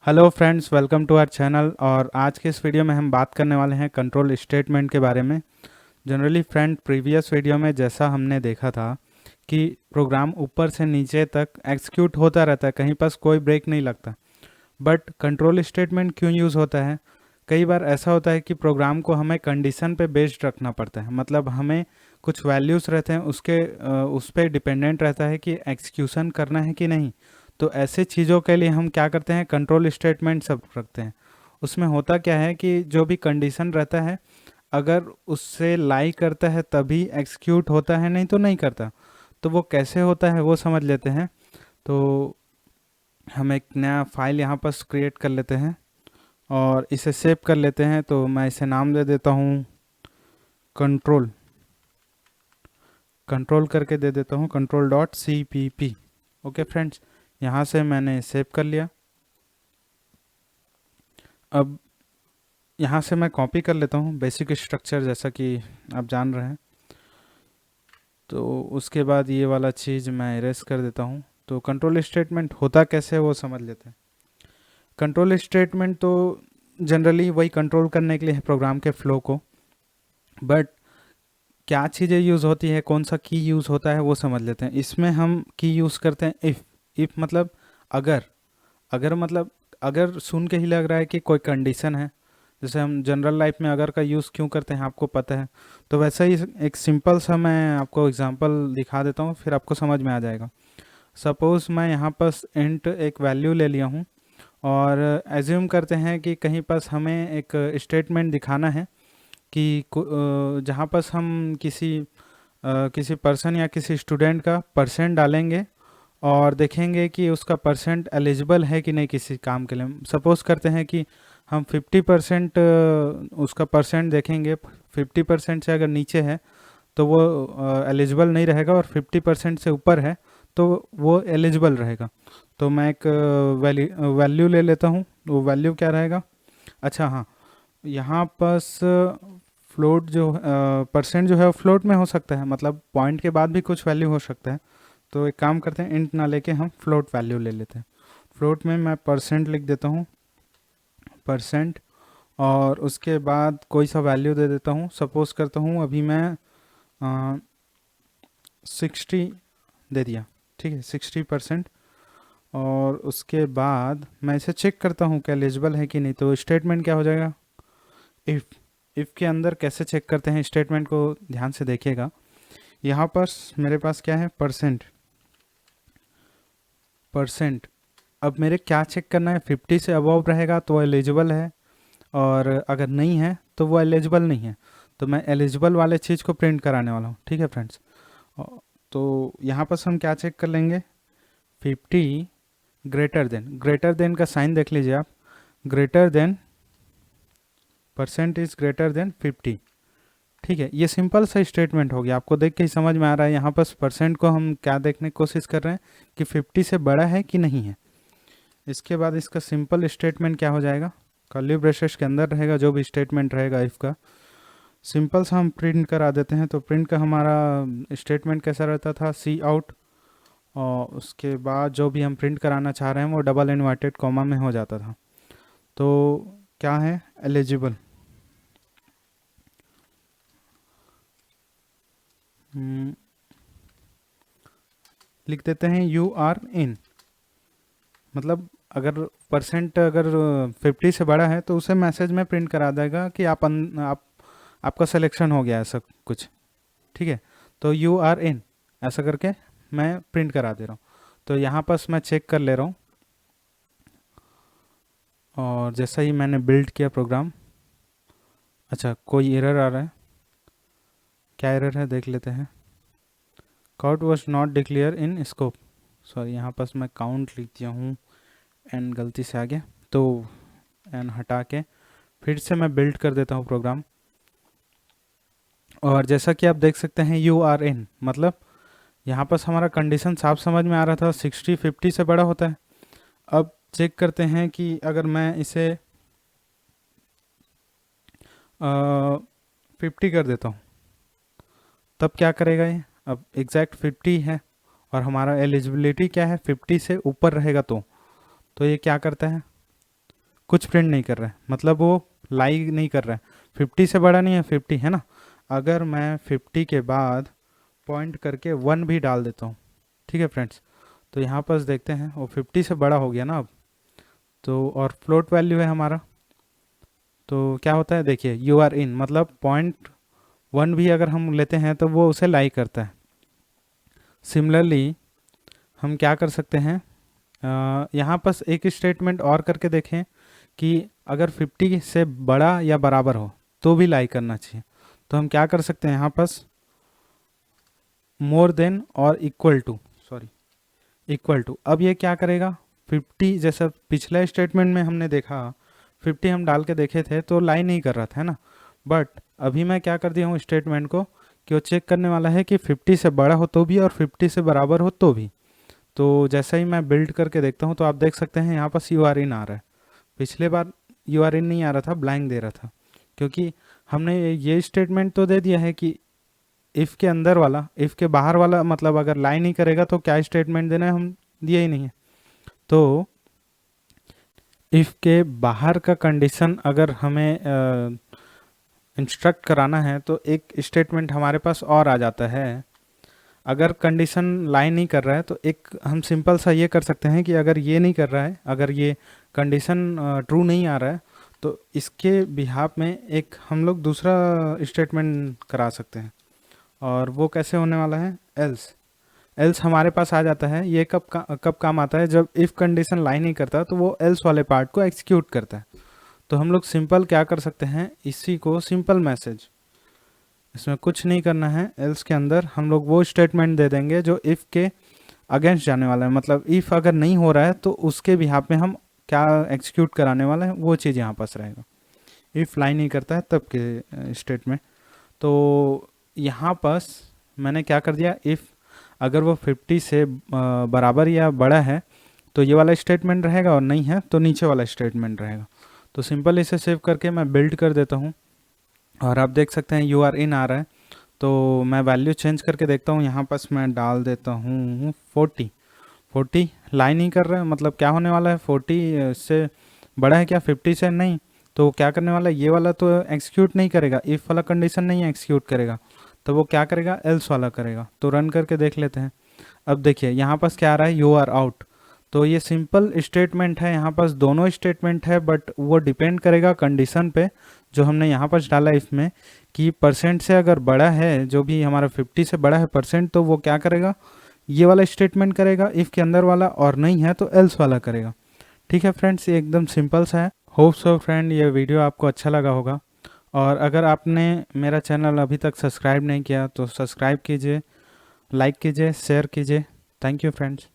Hello friends, welcome to our channel. और आज के इस वीडियो में हम बात करने वाले हैं कंट्रोल स्टेटमेंट के बारे में। जनरली फ्रेंड, प्रीवियस वीडियो में जैसा हमने देखा था कि प्रोग्राम ऊपर से नीचे तक एग्जीक्यूट होता रहता है, कहीं पर कोई ब्रेक नहीं लगता। बट कंट्रोल स्टेटमेंट क्यों यूज़ होता है? कई बार ऐसा होता है कि प्रोग्राम को हमें कंडीशन पे बेस्ड रखना पड़ता है, मतलब हमें कुछ वैल्यूज़ रहते हैं, उस पर डिपेंडेंट रहता है कि एग्जीक्यूशन करना है कि नहीं। तो ऐसे चीज़ों के लिए हम क्या करते हैं, कंट्रोल स्टेटमेंट सब रखते हैं। उसमें होता क्या है कि जो भी कंडीशन रहता है, अगर उससे लाई करता है तभी एग्जीक्यूट होता है, नहीं तो नहीं करता। तो वो कैसे होता है वो समझ लेते हैं। तो हम एक नया फाइल यहाँ पर क्रिएट कर लेते हैं और इसे सेव कर लेते हैं। तो मैं इसे नाम दे देता हूँ कंट्रोल कंट्रोल करके दे देता हूँ control.cpp। ओके फ्रेंड्स, यहाँ से मैंने सेव कर लिया। अब यहाँ से मैं कॉपी कर लेता हूँ बेसिक स्ट्रक्चर, जैसा कि आप जान रहे हैं। तो उसके बाद ये वाला चीज़ मैं इरेज कर देता हूँ। तो कंट्रोल स्टेटमेंट होता कैसे है वो समझ लेते हैं। कंट्रोल स्टेटमेंट तो जनरली वही कंट्रोल करने के लिए है प्रोग्राम के फ्लो को। बट क्या चीज़ें यूज़ होती है, कौन सा की यूज़ होता है वो समझ लेते हैं। इसमें हम की यूज़ करते हैं इफ़। इफ़ मतलब अगर। अगर मतलब अगर सुन के ही लग रहा है कि कोई कंडीशन है। जैसे हम जनरल लाइफ में अगर का यूज़ क्यों करते हैं आपको पता है। तो वैसा ही एक सिंपल सा मैं आपको एग्जांपल दिखा देता हूँ, फिर आपको समझ में आ जाएगा। सपोज़ मैं यहाँ पर इंट एक वैल्यू ले लिया हूँ और एज्यूम करते हैं कि कहीं पास हमें एक स्टेटमेंट दिखाना है कि जहाँ पास हम किसी पर्सन या किसी स्टूडेंट का परसेंट डालेंगे और देखेंगे कि उसका परसेंट एलिजिबल है कि नहीं किसी काम के लिए। सपोज करते हैं कि हम 50% उसका परसेंट देखेंगे। 50% से अगर नीचे है तो वो एलिजिबल नहीं रहेगा, और 50% से ऊपर है तो वो एलिजिबल रहेगा। तो मैं एक वैल्यू ले लेता हूँ। वो वैल्यू क्या रहेगा? अच्छा हाँ, यहाँ पास फ्लोट जो परसेंट जो है वो फ्लोट में हो सकता है, मतलब पॉइंट के बाद भी कुछ वैल्यू हो सकता है। तो एक काम करते हैं, इंट ना लेके हम फ्लोट वैल्यू ले लेते हैं। फ्लोट में मैं परसेंट लिख देता हूँ, परसेंट। और उसके बाद कोई सा वैल्यू दे देता हूँ। सपोज करता हूँ अभी मैं 60 दे दिया। ठीक है, 60%। और उसके बाद मैं इसे चेक करता हूँ कि एलिजिबल है कि नहीं। तो स्टेटमेंट क्या हो जाएगा? इफ़। इफ़ के अंदर कैसे चेक करते हैं स्टेटमेंट को, ध्यान से देखिएगा। यहाँ पर मेरे पास क्या है? परसेंट। परसेंट। अब मेरे क्या चेक करना है? 50 से अबव रहेगा तो एलिजिबल है, और अगर नहीं है तो वो एलिजिबल नहीं है। तो मैं एलिजिबल वाले चीज़ को प्रिंट कराने वाला हूँ। ठीक है फ्रेंड्स। तो यहाँ पर हम क्या चेक कर लेंगे? 50 ग्रेटर देन का साइन देख लीजिए आप। Greater than, percent is greater than 50। ठीक है, ये सिंपल सा स्टेटमेंट हो गया। आपको देख के ही समझ में आ रहा है यहाँ पर परसेंट को हम क्या देखने की कोशिश कर रहे हैं कि 50 से बड़ा है कि नहीं है। इसके बाद इसका सिंपल स्टेटमेंट क्या हो जाएगा? कर्ली ब्रेसेस के अंदर रहेगा जो भी स्टेटमेंट रहेगा इफ़ का, सिंपल सा हम प्रिंट करा देते हैं। तो प्रिंट का हमारा स्टेटमेंट कैसा रहता था? सी आउट। और उसके बाद जो भी हम प्रिंट कराना चाह रहे हैं वो डबल इन्वर्टेड कॉमा में हो जाता था। तो क्या है? एलिजिबल। लिख देते हैं यू आर इन। मतलब अगर परसेंट अगर 50 से बड़ा है तो उसे मैसेज में प्रिंट करा देगा कि आपका सिलेक्शन हो गया, ऐसा कुछ। ठीक है, तो यू आर इन ऐसा करके मैं प्रिंट करा दे रहा हूँ। तो यहाँ पर मैं चेक कर ले रहा हूँ, और जैसा ही मैंने बिल्ड किया प्रोग्राम, अच्छा कोई एरर आ रहा है। क्या एरर है देख लेते हैं। Count was not declare in scope. Sorry, यहाँ पर मैं काउंट लिख दिया हूँ, एन गलती से आ गया। तो एन हटा के फिर से मैं बिल्ड कर देता हूँ प्रोग्राम। और जैसा कि आप देख सकते हैं यू आर इन, मतलब यहाँ पर हमारा कंडीशन साफ समझ में आ रहा था, 60 50 से बड़ा होता है। अब चेक करते हैं कि अगर मैं इसे 50 कर देता हूँ तब क्या करेगा ये? अब एग्जैक्ट 50 है और हमारा एलिजिबिलिटी क्या है? 50 से ऊपर रहेगा तो ये क्या करता है? कुछ प्रिंट नहीं कर रहा है, मतलब वो लाई नहीं कर रहा है। 50 से बड़ा नहीं है, 50 है ना। अगर मैं 50 के बाद पॉइंट करके 1 भी डाल देता हूँ, ठीक है फ्रेंड्स, तो यहाँ पर देखते हैं वो 50 से बड़ा हो गया ना अब। तो और फ्लोट वैल्यू है हमारा, तो क्या होता है देखिए, यू आर इन, मतलब पॉइंट 1 भी अगर हम लेते हैं तो वो उसे लाई करता है। सिमिलरली हम क्या कर सकते हैं, यहाँ पर एक स्टेटमेंट और करके देखें कि अगर 50 से बड़ा या बराबर हो तो भी लाई करना चाहिए। तो हम क्या कर सकते हैं यहाँ पर, मोर देन और equal to, sorry equal to. अब ये क्या करेगा, 50 जैसा पिछले स्टेटमेंट में हमने देखा 50 हम डाल के देखे थे तो लाई नहीं कर रहा था, है ना। बट अभी मैं क्या कर दिया हूँ स्टेटमेंट को कि वो चेक करने वाला है कि 50 से बड़ा हो तो भी और 50 से बराबर हो तो भी। तो जैसा ही मैं बिल्ड करके देखता हूँ तो आप देख सकते हैं यहाँ पर यू आर इन आ रहा है। पिछले बार यू आर इन नहीं आ रहा था, ब्लैंक दे रहा था, क्योंकि हमने ये स्टेटमेंट तो दे दिया है कि इफ़ के अंदर वाला, इफ़ के बाहर वाला, मतलब अगर लाई नहीं करेगा तो क्या स्टेटमेंट देना है, हम दिया ही नहीं है। तो इफ़ के बाहर का कंडीशन अगर हमें इंस्ट्रक्ट कराना है तो एक स्टेटमेंट हमारे पास और आ जाता है। अगर कंडीशन लाई नहीं कर रहा है तो एक हम सिंपल सा ये कर सकते हैं कि अगर ये नहीं कर रहा है, अगर ये कंडीशन ट्रू नहीं आ रहा है, तो इसके बिहाफ में एक हम लोग दूसरा स्टेटमेंट करा सकते हैं। और वो कैसे होने वाला है, एल्स। एल्स हमारे पास आ जाता है, ये कब काम आता है, जब इफ़ कंडीशन लाई नहीं करता तो वो एल्स वाले पार्ट को एक्सिक्यूट करता है। तो हम लोग सिंपल क्या कर सकते हैं, इसी को सिंपल मैसेज, इसमें कुछ नहीं करना है, एल्स के अंदर हम लोग वो स्टेटमेंट दे देंगे जो इफ़ के अगेंस्ट जाने वाला है। मतलब इफ़ अगर नहीं हो रहा है तो उसके बिहाफ में हम क्या एक्सिक्यूट कराने वाला है, वो चीज़ यहाँ पास रहेगा। इफ़ लाई नहीं करता है तब के स्टेटमेंट। तो यहाँ पास मैंने क्या कर दिया, इफ़ अगर वो 50 से बराबर या बड़ा है तो ये वाला स्टेटमेंट रहेगा, और नहीं है तो नीचे वाला स्टेटमेंट रहेगा। तो सिंपल इसे सेव करके मैं बिल्ड कर देता हूँ, और आप देख सकते हैं यू आर इन आ रहा है। तो मैं वैल्यू चेंज करके देखता हूँ, यहाँ पास मैं डाल देता हूँ 40। 40 लाइन नहीं कर रहा है, मतलब क्या होने वाला है, 40 से बड़ा है क्या 50 से, नहीं। तो क्या करने वाला है, ये वाला तो एक्सिक्यूट नहीं करेगा, इफ़ वाला कंडीशन नहीं एक्सिक्यूट करेगा, तो वो क्या करेगा, एल्स वाला करेगा। तो रन करके देख लेते हैं। अब देखिए यहाँ पास क्या आ रहा है, यू आर आउट। तो ये सिंपल स्टेटमेंट है, यहाँ पास दोनों स्टेटमेंट है, बट वो डिपेंड करेगा कंडीशन पे जो हमने यहाँ पास डाला इसमें, कि परसेंट से अगर बड़ा है, जो भी हमारा 50 से बड़ा है परसेंट, तो वो क्या करेगा, ये वाला स्टेटमेंट करेगा इफ़ के अंदर वाला, और नहीं है तो एल्स वाला करेगा। ठीक है फ्रेंड्स, ये एकदम सिंपल सा है। होप सो फ्रेंड ये वीडियो आपको अच्छा लगा होगा, और अगर आपने मेरा चैनल अभी तक सब्सक्राइब नहीं किया तो सब्सक्राइब कीजिए, लाइक कीजिए, शेयर कीजिए। Thank you friends.